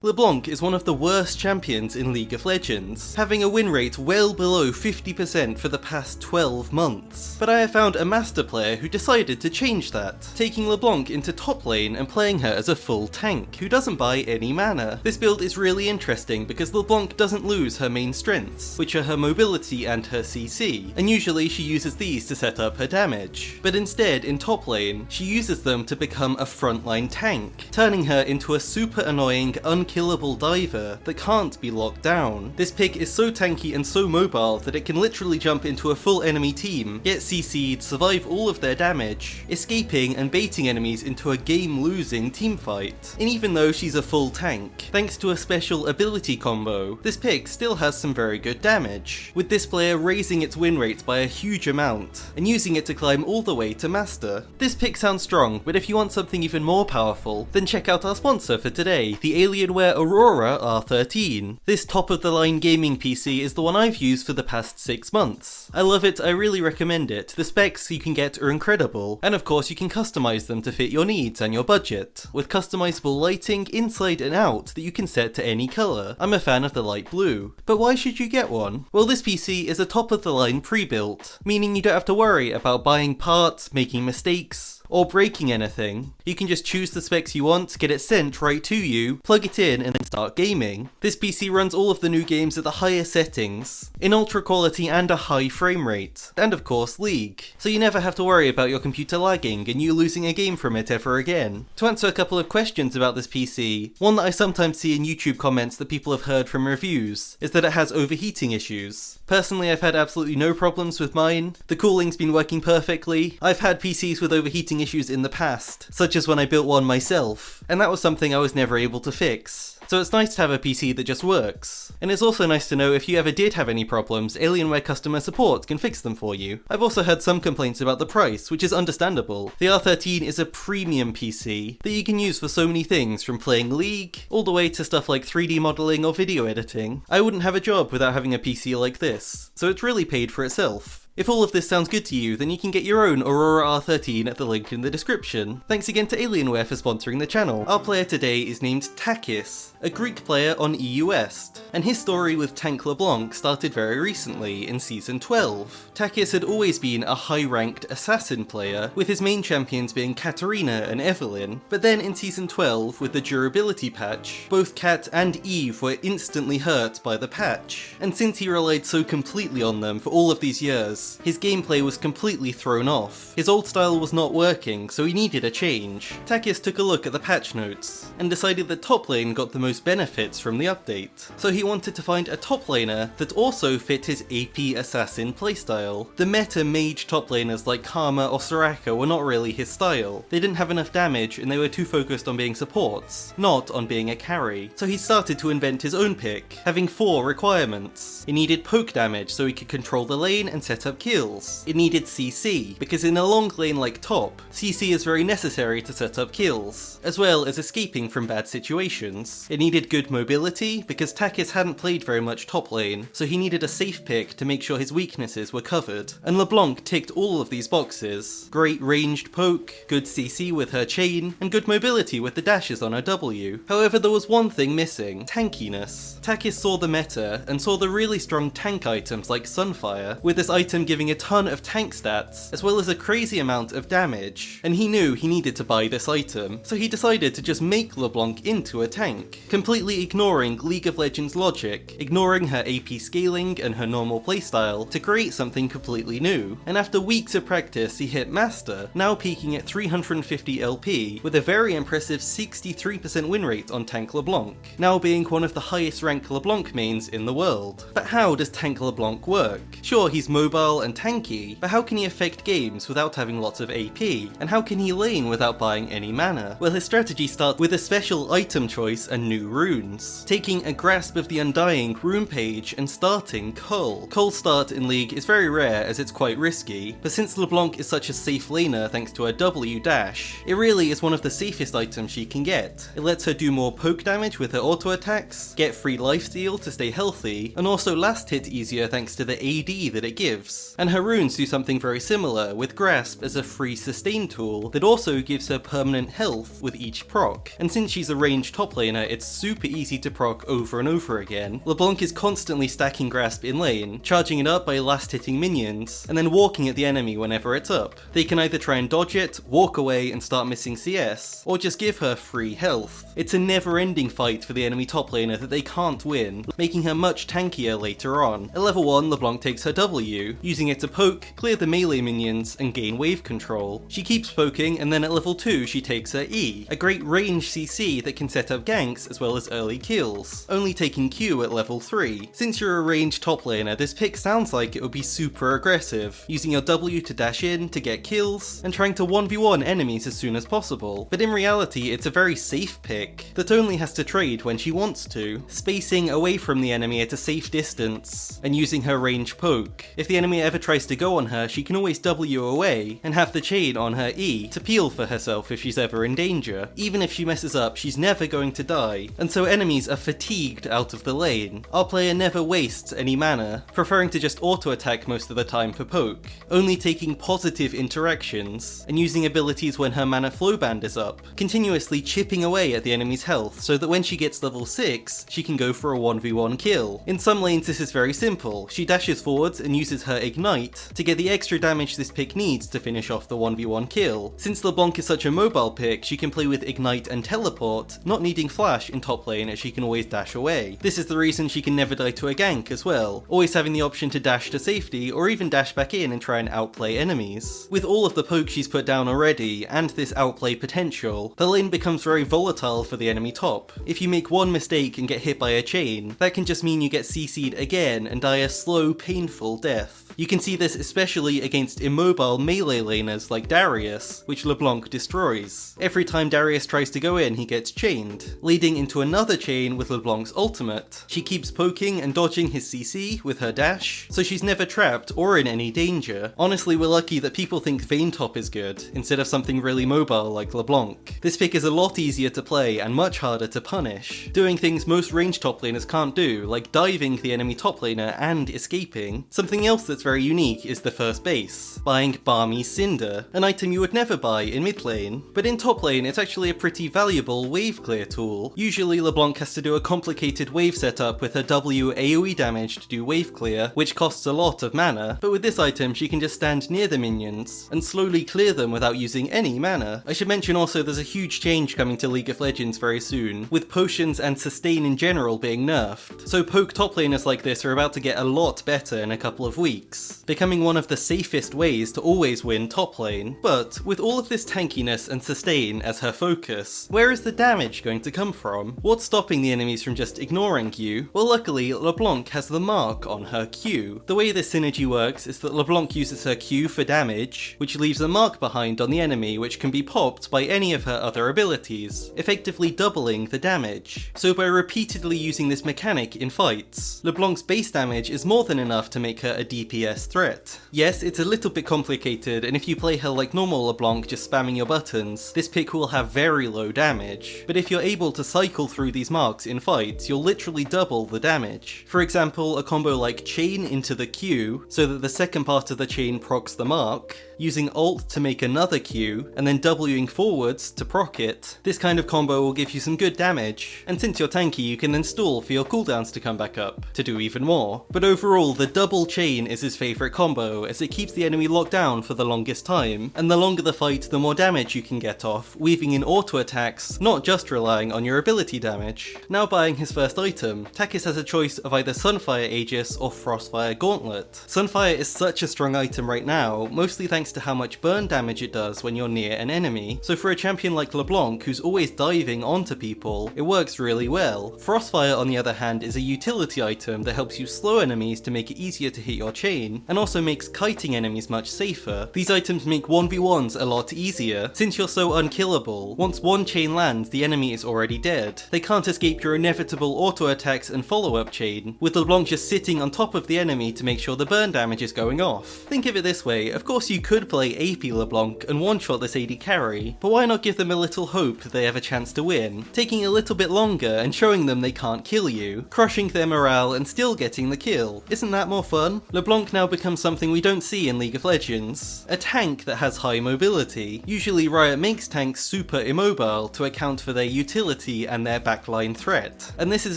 Leblanc is one of the worst champions in League of Legends, having a win rate well below 50% for the past 12 months. But I have found a master player who decided to change that, taking Leblanc into top lane and playing her as a full tank, who doesn't buy any mana. This build is really interesting because Leblanc doesn't lose her main strengths, which are her mobility and her CC, and usually she uses these to set up her damage. But instead, in top lane, she uses them to become a frontline tank, turning her into a super annoying, unkillable diver that can't be locked down. This pick is so tanky and so mobile that it can literally jump into a full enemy team, get CC'd, survive all of their damage, escaping and baiting enemies into a game-losing teamfight. And even though she's a full tank, thanks to a special ability combo, this pick still has some very good damage, with this player raising its win rate by a huge amount, and using it to climb all the way to master. This pick sounds strong, but if you want something even more powerful, then check out our sponsor for today, the Alienware Aurora R13. This top-of-the-line gaming PC is the one I've used for the past 6 months. I love it, I really recommend it. The specs you can get are incredible, and of course you can customize them to fit your needs and your budget, with customizable lighting inside and out that you can set to any color. I'm a fan of the light blue. But why should you get one? Well, this PC is a top-of-the-line pre-built, meaning you don't have to worry about buying parts, making mistakes, or breaking anything. You can just choose the specs you want, get it sent right to you, plug it in, and then start gaming. This PC runs all of the new games at the highest settings, in ultra quality and a high frame rate, and of course League, so you never have to worry about your computer lagging and you losing a game from it ever again. To answer a couple of questions about this PC, one that I sometimes see in YouTube comments that people have heard from reviews, is that it has overheating issues. Personally, I've had absolutely no problems with mine. The cooling's been working perfectly. I've had PCs with overheating issues in the past, such as when I built one myself, and that was something I was never able to fix. So it's nice to have a PC that just works. And it's also nice to know if you ever did have any problems, Alienware customer support can fix them for you. I've also heard some complaints about the price, which is understandable. The R13 is a premium PC that you can use for so many things, from playing League, all the way to stuff like 3D modeling or video editing. I wouldn't have a job without having a PC like this, so it's really paid for itself. If all of this sounds good to you, then you can get your own Aurora R13 at the link in the description. Thanks again to Alienware for sponsoring the channel. Our player today is named Takis, a Greek player on EU West, and his story with Tank Leblanc started very recently in Season 12. Takis had always been a high-ranked assassin player, with his main champions being Katarina and Evelyn, but then in Season 12, with the durability patch, both Kat and Eve were instantly hurt by the patch, and since he relied so completely on them for all of these years, his gameplay was completely thrown off. His old style was not working, so he needed a change. Takis took a look at the patch notes, and decided that top lane got the most benefits from the update. So he wanted to find a top laner that also fit his AP assassin playstyle. The meta mage top laners like Karma or Soraka were not really his style. They didn't have enough damage and they were too focused on being supports, not on being a carry. So he started to invent his own pick, having 4 requirements. It needed poke damage so he could control the lane and set up kills. It needed CC, because in a long lane like top, CC is very necessary to set up kills, as well as escaping from bad situations. It needed good mobility, because Takis hadn't played very much top lane, so he needed a safe pick to make sure his weaknesses were covered. And Leblanc ticked all of these boxes. Great ranged poke, good CC with her chain, and good mobility with the dashes on her W. However, there was one thing missing: tankiness. Takis saw the meta, and saw the really strong tank items like Sunfire, with this item giving a ton of tank stats, as well as a crazy amount of damage, and he knew he needed to buy this item, so he decided to just make Leblanc into a tank, completely ignoring League of Legends logic, ignoring her AP scaling and her normal playstyle, to create something completely new. And after weeks of practice he hit Master, now peaking at 350 LP, with a very impressive 63% win rate on Tank Leblanc, now being one of the highest ranked Leblanc mains in the world. But how does Tank Leblanc work? Sure, he's mobile and tanky, but how can he affect games without having lots of AP? And how can he lane without buying any mana? Well, his strategy starts with a special item choice and new runes, taking a grasp of the Undying rune page and starting Cull. Cull start in League is very rare as it's quite risky, but since Leblanc is such a safe laner thanks to her W dash, it really is one of the safest items she can get. It lets her do more poke damage with her auto attacks, get free lifesteal to stay healthy, and also last hit easier thanks to the AD that it gives. And her runes do something very similar, with Grasp as a free sustain tool that also gives her permanent health with each proc. And since she's a ranged top laner, it's super easy to proc over and over again. Leblanc is constantly stacking Grasp in lane, charging it up by last hitting minions, and then walking at the enemy whenever it's up. They can either try and dodge it, walk away and start missing CS, or just give her free health. It's a never-ending fight for the enemy top laner that they can't win, making her much tankier later on. At level 1, LeBlanc takes her W, using it to poke, clear the melee minions, and gain wave control. She keeps poking, and then at level 2 she takes her E, a great range CC that can set up ganks as well as early kills, only taking Q at level 3. Since you're a ranged top laner, this pick sounds like it would be super aggressive, using your W to dash in, to get kills, and trying to 1v1 enemies as soon as possible. But in reality, it's a very safe pick that only has to trade when she wants to, spacing away from the enemy at a safe distance, and using her range poke. If the enemy ever tries to go on her, she can always W away, and have the chain on her E to peel for herself if she's ever in danger. Even if she messes up, she's never going to die, and so enemies are fatigued out of the lane. Our player never wastes any mana, preferring to just auto-attack most of the time for poke, only taking positive interactions, and using abilities when her mana flow band is up, continuously chipping away at the enemy's health so that when she gets level 6, she can go for a 1v1 kill. In some lanes this is very simple. She dashes forwards and uses her Ignite to get the extra damage this pick needs to finish off the 1v1 kill. Since LeBlanc is such a mobile pick, she can play with Ignite and Teleport, not needing flash in top lane as she can always dash away. This is the reason she can never die to a gank as well, always having the option to dash to safety or even dash back in and try and outplay enemies. With all of the poke she's put down already, and this outplay potential, the lane becomes very volatile for the enemy top. If you make one mistake and get hit by a chain, that can just mean you get CC'd again and die a slow, painful death. You can see this especially against immobile melee laners like Darius, which LeBlanc destroys. Every time Darius tries to go in, he gets chained, leading into another chain with LeBlanc's ultimate. She keeps poking and dodging his CC with her dash, so she's never trapped or in any danger. Honestly, we're lucky that people think Vayne top is good, instead of something really mobile like LeBlanc. This pick is a lot easier to play and much harder to punish, doing things most ranged top laners can't do, like diving the enemy top laner and escaping. Something else that's very unique is the first base, buying Bami Cinder, an item you would never buy in mid lane, but in top lane it's actually a pretty valuable wave clear tool. Usually LeBlanc has to do a complicated wave setup with her W AoE damage to do wave clear, which costs a lot of mana, but with this item she can just stand near the minions and slowly clear them without using any mana. I should mention also there's a huge change coming to League of Legends very soon, with potions and sustain in general being nerfed, so poke top laners like this are about to get a lot better in a couple of weeks, becoming one of the safest ways to always win top lane. But with all of this tankiness and sustain as her focus, where is the damage going to come from? What's stopping the enemies from just ignoring you? Well, luckily LeBlanc has the mark on her Q. The way this synergy works is that LeBlanc uses her Q for damage, which leaves a mark behind on the enemy which can be popped by any of her other abilities, effectively doubling the damage. So by repeatedly using this mechanic in fights, LeBlanc's base damage is more than enough to make her a DPS threat. Yes, it's a little bit complicated, and if you play her like normal LeBlanc just spamming your buttons, this pick will have very low damage, but if you're able to cycle through these marks in fights, you'll literally double the damage. For example, a combo like chain into the Q, so that the second part of the chain procs the mark, using ult to make another Q, and then Wing forwards to proc it. This kind of combo will give you some good damage, and since you're tanky you can then stall for your cooldowns to come back up, to do even more. But overall, the double chain is his favourite combo, as it keeps the enemy locked down for the longest time, and the longer the fight, the more damage you can get off, weaving in auto attacks, not just relying on your ability damage. Now buying his first item, Takis has a choice of either Sunfire Aegis or Frostfire Gauntlet. Sunfire is such a strong item right now, mostly thanks to how much burn damage it does when you're near an enemy, so for a champion like LeBlanc who's always diving onto people, it works really well. Frostfire on the other hand is a utility item that helps you slow enemies to make it easier to hit your chain, and also makes kiting enemies much safer. These items make 1v1s a lot easier, since you're so unkillable. Once one chain lands, the enemy is already dead. They can't escape your inevitable auto attacks and follow-up chain, with LeBlanc just sitting on top of the enemy to make sure the burn damage is going off. Think of it this way, of course you could play AP LeBlanc and one-shot this AD carry, but why not give them a little hope that they have a chance to win, taking a little bit longer and showing them they can't kill you, crushing their morale and still getting the kill. Isn't that more fun? LeBlanc LeBlanc now becomes something we don't see in League of Legends. A tank that has high mobility. Usually Riot makes tanks super immobile to account for their utility and their backline threat. And this is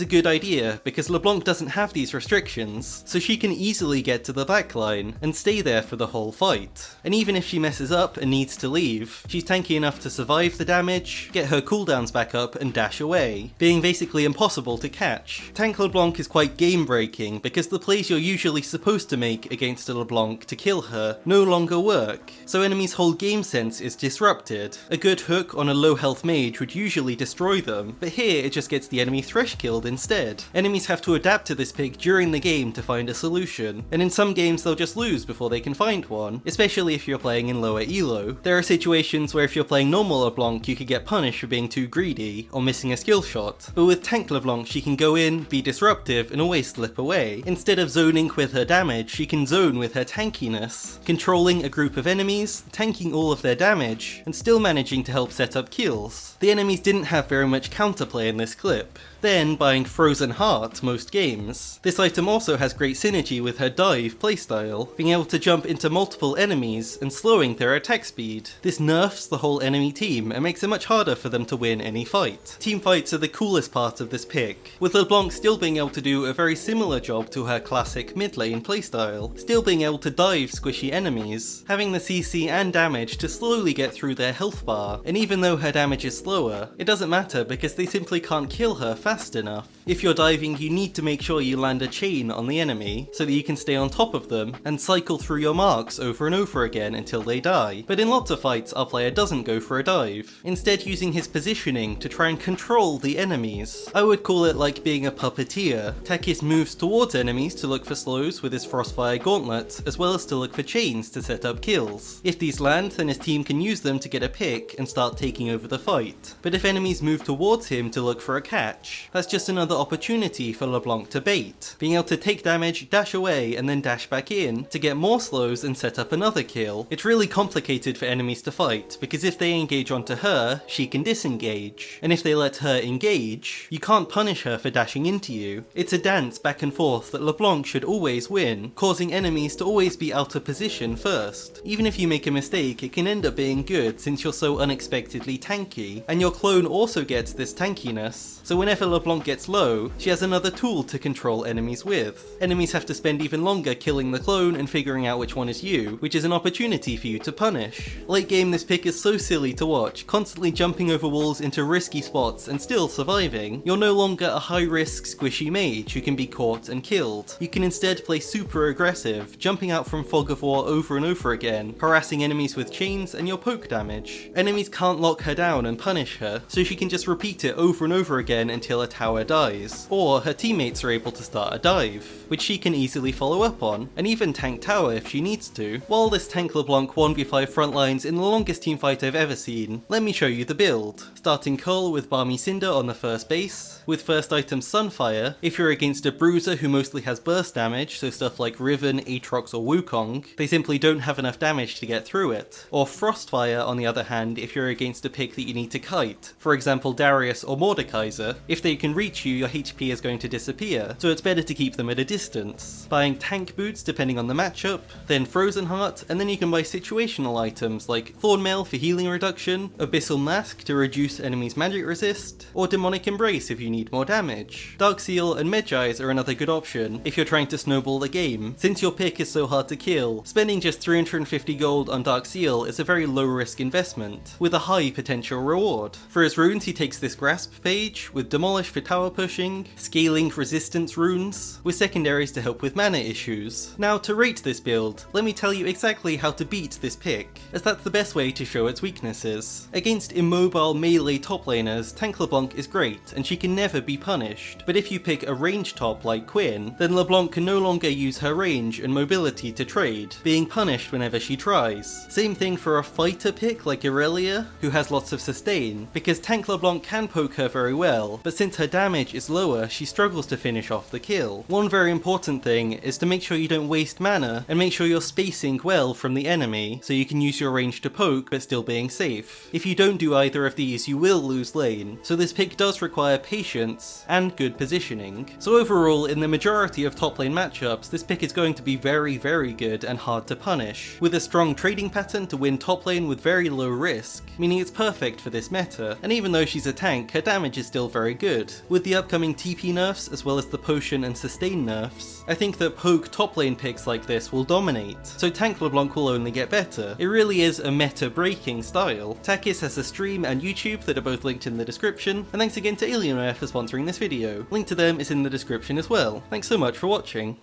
a good idea because LeBlanc doesn't have these restrictions, so she can easily get to the backline and stay there for the whole fight. And even if she messes up and needs to leave, she's tanky enough to survive the damage, get her cooldowns back up and dash away, being basically impossible to catch. Tank LeBlanc is quite game breaking because the plays you're usually supposed to make against a LeBlanc to kill her no longer work, so enemies' whole game sense is disrupted. A good hook on a low health mage would usually destroy them, but here it just gets the enemy thresh killed instead. Enemies have to adapt to this pick during the game to find a solution, and in some games they'll just lose before they can find one, especially if you're playing in lower elo. There are situations where if you're playing normal LeBlanc you could get punished for being too greedy or missing a skill shot, but with tank LeBlanc she can go in, be disruptive and always slip away. Instead of zoning with her damage, she can zone with her tankiness, controlling a group of enemies, tanking all of their damage, and still managing to help set up kills. The enemies didn't have very much counterplay in this clip, then buying Frozen Heart most games. This item also has great synergy with her dive playstyle, being able to jump into multiple enemies and slowing their attack speed. This nerfs the whole enemy team and makes it much harder for them to win any fight. Teamfights are the coolest part of this pick, with LeBlanc still being able to do a very similar job to her classic mid lane playstyle, still being able to dive squishy enemies, having the CC and damage to slowly get through their health bar, and even though her damage is slower, it doesn't matter because they simply can't kill her fast enough. If you're diving, you need to make sure you land a chain on the enemy so that you can stay on top of them and cycle through your marks over and over again until they die. But in lots of fights, our player doesn't go for a dive, instead using his positioning to try and control the enemies. I would call it like being a puppeteer. Takis moves towards enemies to look for slows with his Frostfire Gauntlet, as well as to look for chains to set up kills. If these land, then his team can use them to get a pick and start taking over the fight. But if enemies move towards him to look for a catch, that's just another opportunity for LeBlanc to bait, being able to take damage, dash away, and then dash back in to get more slows and set up another kill. It's really complicated for enemies to fight, because if they engage onto her, she can disengage, and if they let her engage, you can't punish her for dashing into you. It's a dance back and forth that LeBlanc should always win, causing enemies to always be out of position first. Even if you make a mistake, it can end up being good since you're so unexpectedly tanky, and your clone also gets this tankiness, so whenever LeBlanc gets low, she has another tool to control enemies with. Enemies have to spend even longer killing the clone and figuring out which one is you, which is an opportunity for you to punish. Late game, this pick is so silly to watch, constantly jumping over walls into risky spots and still surviving. You're no longer a high risk squishy mage who can be caught and killed. You can instead play super aggressive, jumping out from Fog of War over and over again, harassing enemies with chains and your poke damage. Enemies can't lock her down and punish her, so she can just repeat it over and over again until a tower dies, or her teammates are able to start a dive, which she can easily follow up on, and even tank tower if she needs to. While this tank LeBlanc 1v5 frontlines in the longest teamfight I've ever seen, let me show you the build. Starting Cole with Bami Cinder on the first base, with first item Sunfire. If you're against a bruiser who mostly has burst damage, so stuff like Riven, Aatrox or Wukong, they simply don't have enough damage to get through it. Or Frostfire on the other hand if you're against a pick that you need to kite, for example Darius or Mordekaiser. If they can reach you, your HP is going to disappear, so it's better to keep them at a distance. Buying tank boots depending on the matchup, then Frozen Heart, and then you can buy situational items like Thornmail for healing reduction, Abyssal Mask to reduce enemies' magic resist, or Demonic Embrace if you need more damage. Dark Seal and Medjai's are another good option if you're trying to snowball the game. Since your pick is so hard to kill, spending just 350 gold on Dark Seal is a very low risk investment, with a high potential reward. For his runes he takes this Grasp page, with Demolish for tower pushing, Scaling resistance runes, with secondaries to help with mana issues. Now to rate this build, let me tell you exactly how to beat this pick, as that's the best way to show its weaknesses. Against immobile melee top laners, Tank LeBlanc is great, and she can never be punished, but if you pick a range top like Quinn, then LeBlanc can no longer use her range and mobility to trade, being punished whenever she tries. Same thing for a fighter pick like Irelia, who has lots of sustain, because Tank LeBlanc can poke her very well, but since her damage is is lower, she struggles to finish off the kill. One very important thing is to make sure you don't waste mana, and make sure you're spacing well from the enemy, so you can use your range to poke but still being safe. If you don't do either of these, you will lose lane, so this pick does require patience and good positioning. So overall, in the majority of top lane matchups, this pick is going to be very, very good and hard to punish, with a strong trading pattern to win top lane with very low risk, meaning it's perfect for this meta, and even though she's a tank, her damage is still very good. With the upcoming TP nerfs, as well as the potion and sustain nerfs, I think that poke top lane picks like this will dominate, so tank LeBlanc will only get better. It really is a meta-breaking style. Takis has a stream and YouTube that are both linked in the description, and thanks again to Alienware for sponsoring this video. Link to them is in the description as well. Thanks so much for watching.